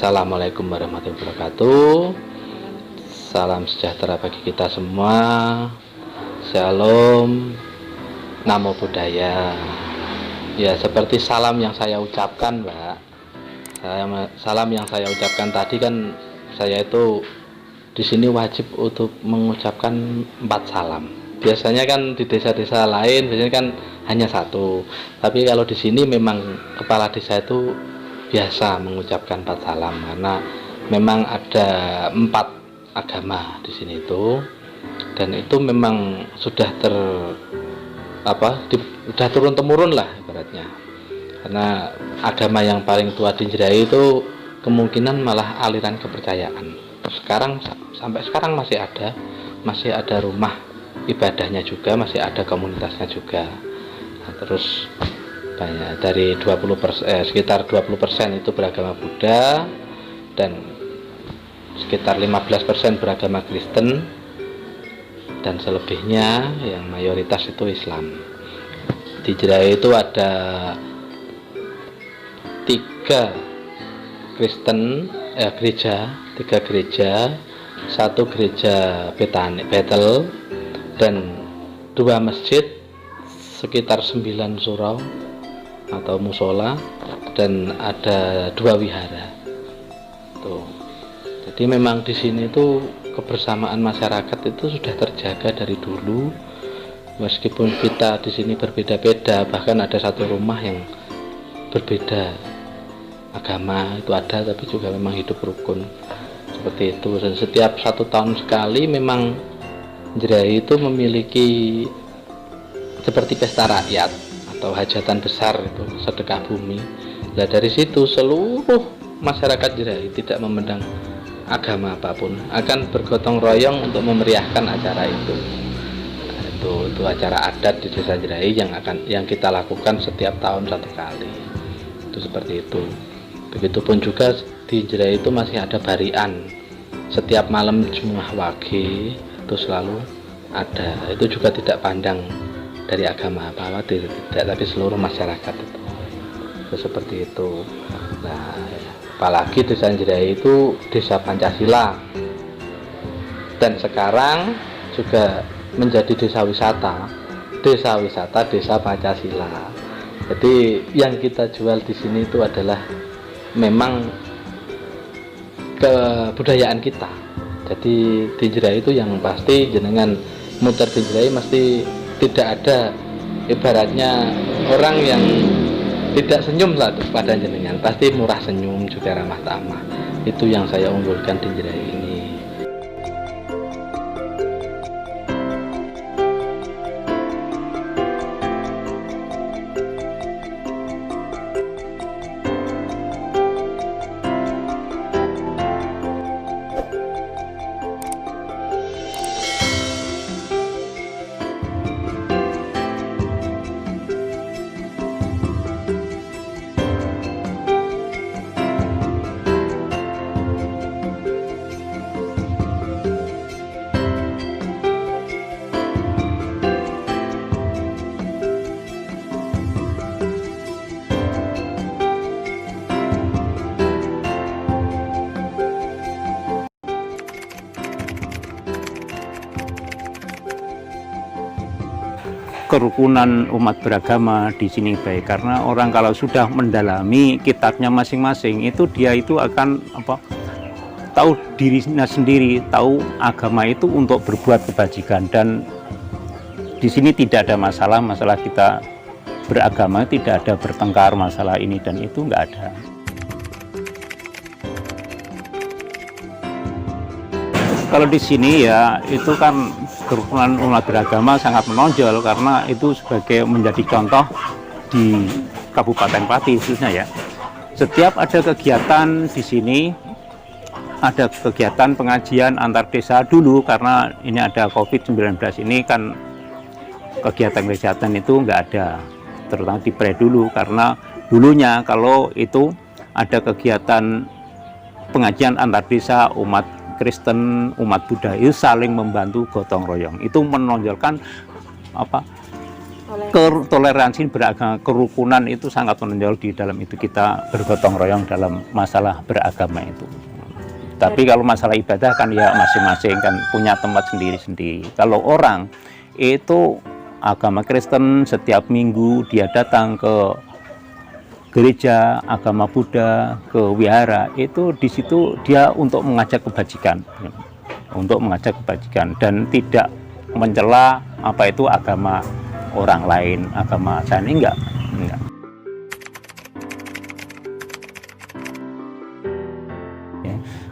Assalamualaikum warahmatullahi wabarakatuh. Salam sejahtera bagi kita semua. Shalom, namo buddhaya. Ya, seperti salam yang saya ucapkan, Mbak. Salam yang saya ucapkan tadi kan, saya itu di sini wajib untuk mengucapkan 4 salam. Biasanya kan di desa-desa lain biasanya kan hanya 1. Tapi kalau di sini memang kepala desa itu biasa mengucapkan 4 salam karena memang ada 4 agama di sini itu, dan itu memang sudah sudah turun temurun lah ibaratnya. Karena agama yang paling tua di Njerahi itu kemungkinan malah aliran kepercayaan. Sampai sekarang masih ada rumah ibadahnya juga, masih ada komunitasnya juga. Nah, terus banyak dari sekitar 20% itu beragama Buddha, dan sekitar 15% beragama Kristen, dan selebihnya yang mayoritas itu Islam. Di Njerahi itu ada 3 gereja, 1 gereja Betel, dan 2 masjid, sekitar 9 surau atau musola, dan ada 2 wihara. Tuh. Jadi memang di sini tuh kebersamaan masyarakat itu sudah terjaga dari dulu. Meskipun kita di sini berbeda-beda, bahkan ada 1 rumah yang berbeda agama itu ada, tapi juga memang hidup rukun seperti itu. Dan setiap 1 tahun sekali memang Njerahi itu memiliki seperti pesta rakyat atau hajatan besar, itu sedekah bumi. Nah, dari situ seluruh masyarakat Njerahi tidak memandang agama apapun akan bergotong royong untuk memeriahkan acara itu. Nah, itu acara adat di desa Njerahi yang kita lakukan setiap tahun 1 kali. Itu seperti itu. Begitupun juga di Njerahi itu masih ada barian. Setiap malam Jumat Wage itu selalu ada. Itu juga tidak pandang dari agama apa tidak, tapi seluruh masyarakat itu seperti itu. Nah, apalagi desa Njerahi itu desa Pancasila, dan sekarang juga menjadi desa wisata desa Pancasila. Jadi yang kita jual di sini itu adalah memang kebudayaan kita. Jadi di Njerahi itu yang pasti jenengan muter di Njerahi mesti tidak ada ibaratnya orang yang tidak senyum lah pada jenengan, pasti murah senyum, juga ramah tamah. Itu yang saya unggulkan di Njerahi ini. Kerukunan umat beragama di sini baik, karena orang kalau sudah mendalami kitabnya masing-masing itu dia itu akan tahu dirinya sendiri, tahu agama itu untuk berbuat kebajikan. Dan di sini tidak ada masalah kita beragama, tidak ada bertengkar masalah ini dan itu nggak ada. Kalau di sini ya itu kan kerukunan umat beragama sangat menonjol, karena itu sebagai menjadi contoh di Kabupaten Pati khususnya ya. Setiap ada kegiatan di sini, ada kegiatan pengajian antar desa dulu, karena ini ada COVID-19 ini kan kegiatan itu nggak ada, terutama di Pre dulu, karena dulunya kalau itu ada kegiatan pengajian antar desa umat Kristen, umat Buddha itu saling membantu gotong royong. Itu menonjolkan toleransi beragama, kerukunan itu sangat menonjol di dalam itu, kita bergotong royong dalam masalah beragama itu. Tapi kalau masalah ibadah kan ya masing-masing kan punya tempat sendiri-sendiri. Kalau orang itu agama Kristen, setiap minggu dia datang ke gereja, agama Buddha, ke wihara, itu di situ dia untuk mengajak kebajikan, dan tidak mencela apa itu agama orang lain, agama saya ini enggak.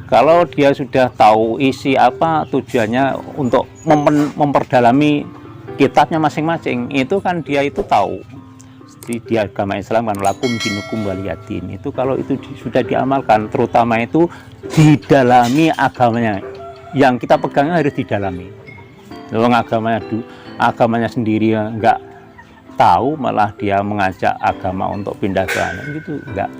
Kalau dia sudah tahu isi apa tujuannya untuk memperdalami kitabnya masing-masing, itu kan dia itu tahu. Di agama Islam kan lakum dinukum waliyadin, itu kalau itu sudah diamalkan, terutama itu didalami agamanya, yang kita pegangnya harus didalami. Kalau agamanya sendiri nggak tahu, malah dia mengajak agama untuk pindah ke sana, gitu enggak.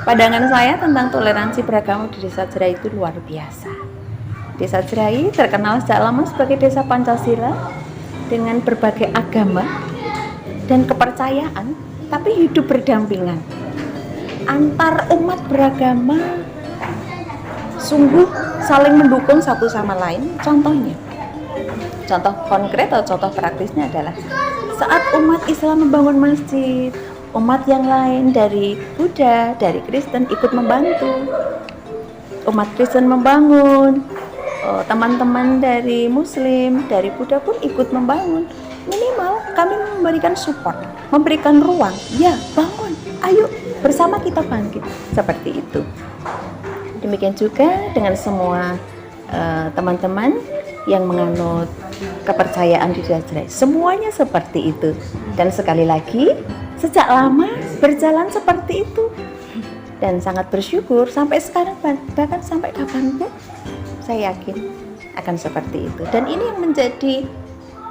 Pandangan saya tentang toleransi beragama di Desa Jerai itu luar biasa. Desa Jerai terkenal sejak lama sebagai desa Pancasila dengan berbagai agama dan kepercayaan, tapi hidup berdampingan. Antar umat beragama sungguh saling mendukung satu sama lain. Contohnya, contoh konkret atau contoh praktisnya adalah saat umat Islam membangun masjid, umat yang lain dari Buddha, dari Kristen ikut membantu. Umat Kristen membangun, teman-teman dari Muslim, dari Buddha pun ikut membangun. Minimal kami memberikan support, memberikan ruang. Ya, bangun, ayo bersama kita bangkit. Seperti itu. Demikian juga dengan semua teman-teman yang menganut kepercayaan di Desa Jerai. Semuanya seperti itu. Dan sekali lagi, sejak lama berjalan seperti itu, dan sangat bersyukur sampai sekarang, bahkan sampai kapanpun saya yakin akan seperti itu. Dan ini yang menjadi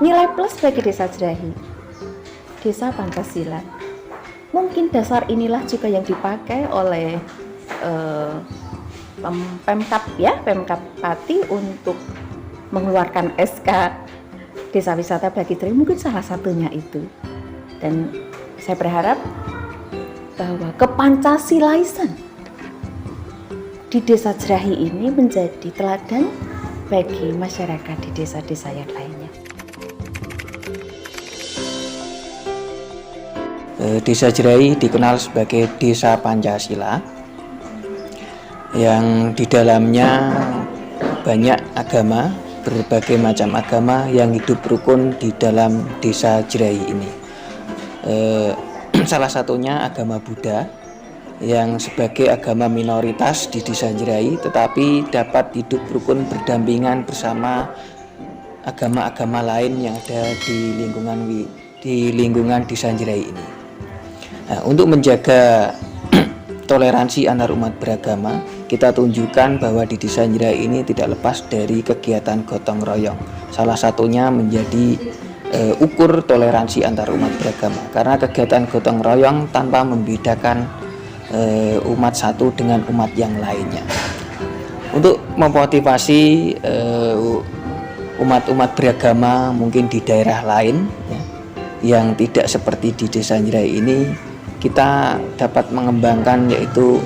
nilai plus bagi Desa Jerai, desa Pancasila. Mungkin dasar inilah juga yang dipakai oleh Pemkab Pati untuk mengeluarkan SK Desa Wisata bagi Jerai, mungkin salah satunya itu. Dan saya berharap bahwa kepancasilaisan di Desa Jerai ini menjadi teladan bagi masyarakat di desa-desa yang lainnya. Desa Jerai dikenal sebagai desa Pancasila yang di dalamnya banyak agama, berbagai macam agama yang hidup rukun di dalam Desa Jerai ini. Salah satunya agama Buddha yang sebagai agama minoritas di Desa Jerai, tetapi dapat hidup rukun berdampingan bersama agama-agama lain yang ada di lingkungan Desa Jerai ini. Nah, untuk menjaga toleransi antar umat beragama, kita tunjukkan bahwa di Desa Jerai ini tidak lepas dari kegiatan gotong royong. Salah satunya menjadi ukur toleransi antar umat beragama, karena kegiatan gotong royong tanpa membedakan umat satu dengan umat yang lainnya. Untuk memotivasi umat-umat beragama mungkin di daerah lain ya, yang tidak seperti di Desa Jerai ini, kita dapat mengembangkan, yaitu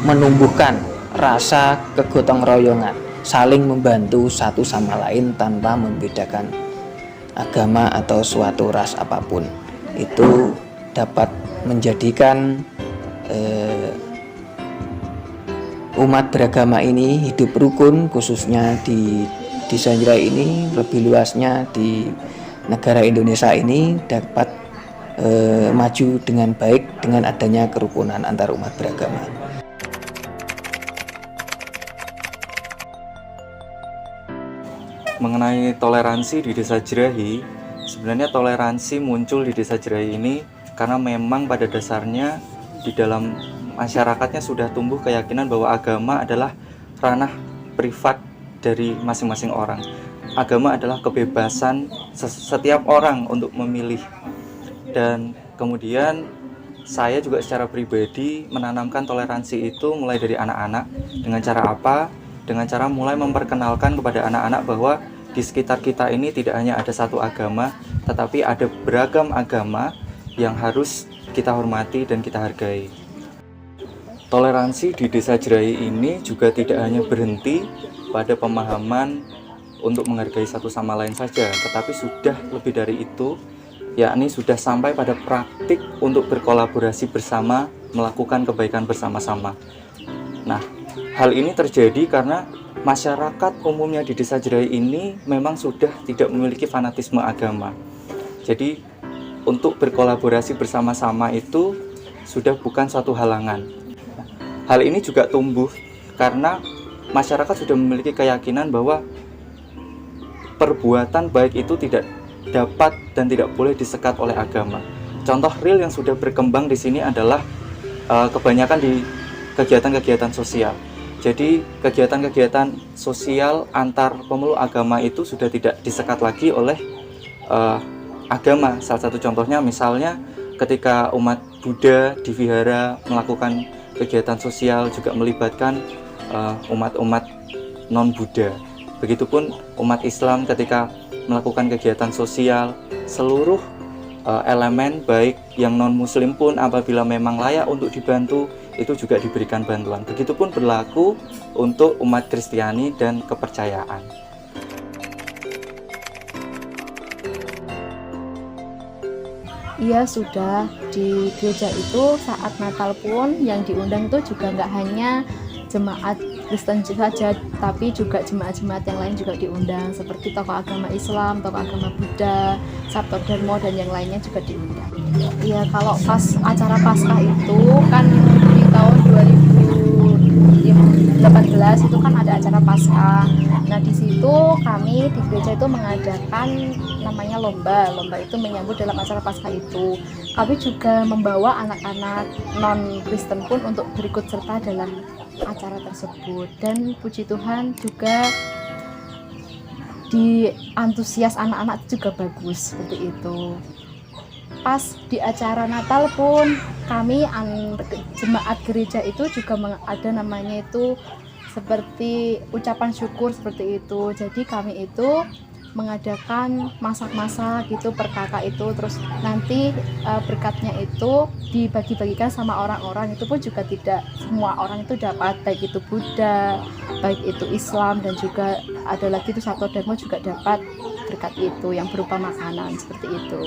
menumbuhkan rasa kegotong royongan, saling membantu satu sama lain tanpa membedakan agama atau suatu ras apapun. Itu dapat menjadikan umat beragama ini hidup rukun, khususnya di Desa Jerai ini, lebih luasnya di negara Indonesia ini, dapat maju dengan baik dengan adanya kerukunan antar umat beragama. Mengenai toleransi di Desa Jerai, sebenarnya toleransi muncul di Desa Jerai ini karena memang pada dasarnya di dalam masyarakatnya sudah tumbuh keyakinan bahwa agama adalah ranah privat dari masing-masing orang. Agama adalah kebebasan setiap orang untuk memilih. Dan kemudian saya juga secara pribadi menanamkan toleransi itu mulai dari anak-anak. Dengan cara apa? dengan cara mulai memperkenalkan kepada anak-anak bahwa di sekitar kita ini tidak hanya ada satu agama, tetapi ada beragam agama yang harus kita hormati dan kita hargai. Toleransi di Desa Jerahi ini juga tidak hanya berhenti pada pemahaman untuk menghargai satu sama lain saja, tetapi sudah lebih dari itu, yakni sudah sampai pada praktik untuk berkolaborasi bersama, melakukan kebaikan bersama-sama. Nah, hal ini terjadi karena masyarakat umumnya di Desa Jerahi ini memang sudah tidak memiliki fanatisme agama. Jadi, untuk berkolaborasi bersama-sama itu sudah bukan suatu halangan. Hal ini juga tumbuh karena masyarakat sudah memiliki keyakinan bahwa perbuatan baik itu tidak dapat dan tidak boleh disekat oleh agama. Contoh real yang sudah berkembang di sini adalah kebanyakan di kegiatan-kegiatan sosial. Jadi kegiatan-kegiatan sosial antar pemeluk agama itu sudah tidak disekat lagi oleh agama. Salah satu contohnya misalnya ketika umat Buddha di vihara melakukan kegiatan sosial juga melibatkan umat-umat non-Buddha. Begitupun umat Islam ketika melakukan kegiatan sosial, seluruh elemen baik yang non-muslim pun apabila memang layak untuk dibantu, itu juga diberikan bantuan. Begitupun berlaku untuk umat Kristiani dan kepercayaan. Iya, sudah di gereja itu saat Natal pun yang diundang itu juga nggak hanya jemaat Kristen saja, tapi juga jemaat-jemaat yang lain juga diundang, seperti tokoh agama Islam, tokoh agama Buddha, Sabto Dharma, dan yang lainnya juga diundang. Iya, kalau pas acara Paskah itu kan di tahun 2018 itu kan ada acara Paskah. Nah, di situ kami di gereja itu mengadakan namanya lomba itu menyambut dalam acara Paskah itu. Kami juga membawa anak-anak non-Kristen pun untuk berikut serta dalam acara tersebut, dan puji Tuhan juga di antusias anak-anak juga bagus seperti itu. Pas di acara Natal pun kami jemaat gereja itu juga ada namanya itu seperti ucapan syukur seperti itu. Jadi kami itu mengadakan masak-masak gitu per kakak itu, terus nanti berkatnya itu dibagi-bagikan sama orang-orang. Itu pun juga tidak semua orang itu dapat, baik itu Buddha, baik itu Islam, dan juga ada lagi itu Sabto Dharma juga dapat berkat itu yang berupa makanan seperti itu.